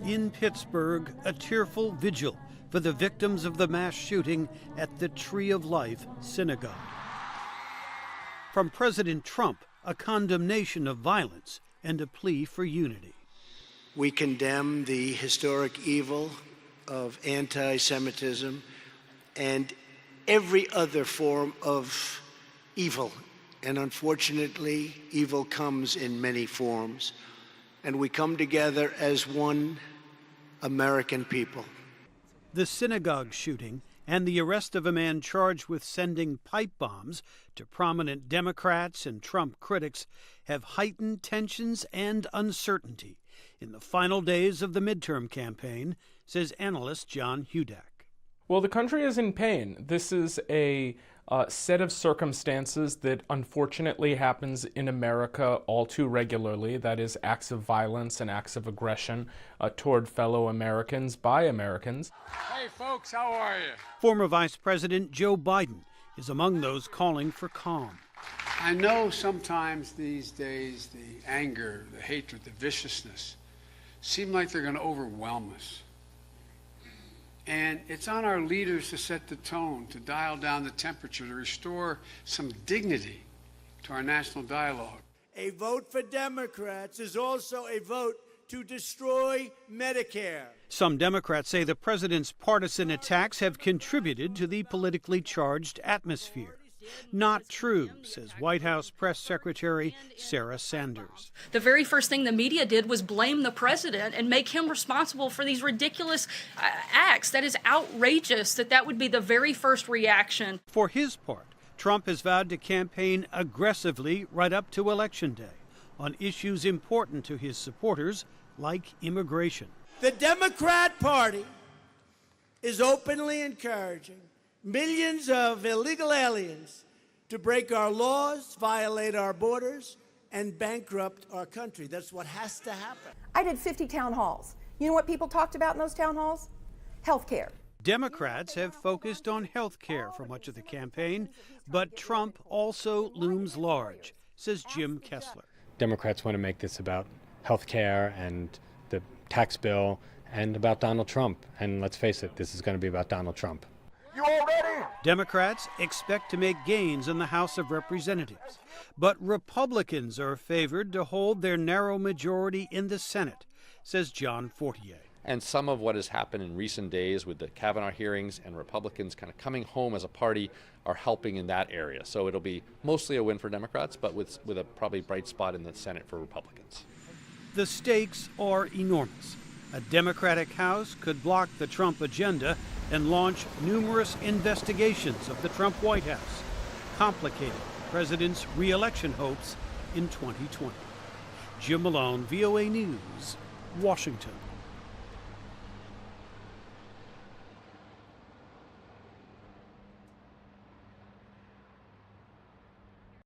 In Pittsburgh, a tearful vigil for the victims of the mass shooting at the Tree of Life synagogue. From President Trump, a condemnation of violence and a plea for unity. We condemn the historic evil of anti-Semitism and every other form of evil. And unfortunately, evil comes in many forms. And we come together as one American people. The synagogue shooting and the arrest of a man charged with sending pipe bombs to prominent Democrats and Trump critics have heightened tensions and uncertainty in the final days of the midterm campaign, says analyst John Hudak. Well, the country is in pain. This is a set of circumstances that unfortunately happens in America all too regularly. That is acts of violence and acts of aggression toward fellow Americans by Americans. Hey folks, how are you? Former Vice President Joe Biden is among those calling for calm. I know sometimes these days the anger, the hatred, the viciousness seem like they're going to overwhelm us. And it's on our leaders to set the tone, to dial down the temperature, to restore some dignity to our national dialogue. A vote for Democrats is also a vote to destroy Medicare. Some Democrats say the president's partisan attacks have contributed to the politically charged atmosphere. Not true, says White House Press Secretary Sarah Sanders. The very first thing the media did was blame the president and make him responsible for these ridiculous acts. That is outrageous that would be the very first reaction. For his part, Trump has vowed to campaign aggressively right up to Election Day on issues important to his supporters, like immigration. The Democrat Party is openly encouraging millions of illegal aliens to break our laws, violate our borders, and bankrupt our country. That's what has to happen. I did 50 town halls. You know what people talked about in those town halls? Health care. Democrats have focused on health care for much of the campaign, but Trump also looms large, says Jim Kessler. Democrats want to make this about health care and the tax bill and about Donald Trump. And let's face it, this is going to be about Donald Trump. You all ready? Democrats expect to make gains in the House of Representatives, but Republicans are favored to hold their narrow majority in the Senate, says John Fortier. And some of what has happened in recent days with the Kavanaugh hearings and Republicans kind of coming home as a party are helping in that area. So it'll be mostly a win for Democrats, but with a probably bright spot in the Senate for Republicans. The stakes are enormous. A Democratic House could block the Trump agenda and launch numerous investigations of the Trump White House, complicating the president's re-election hopes in 2020. Jim Malone, VOA News, Washington.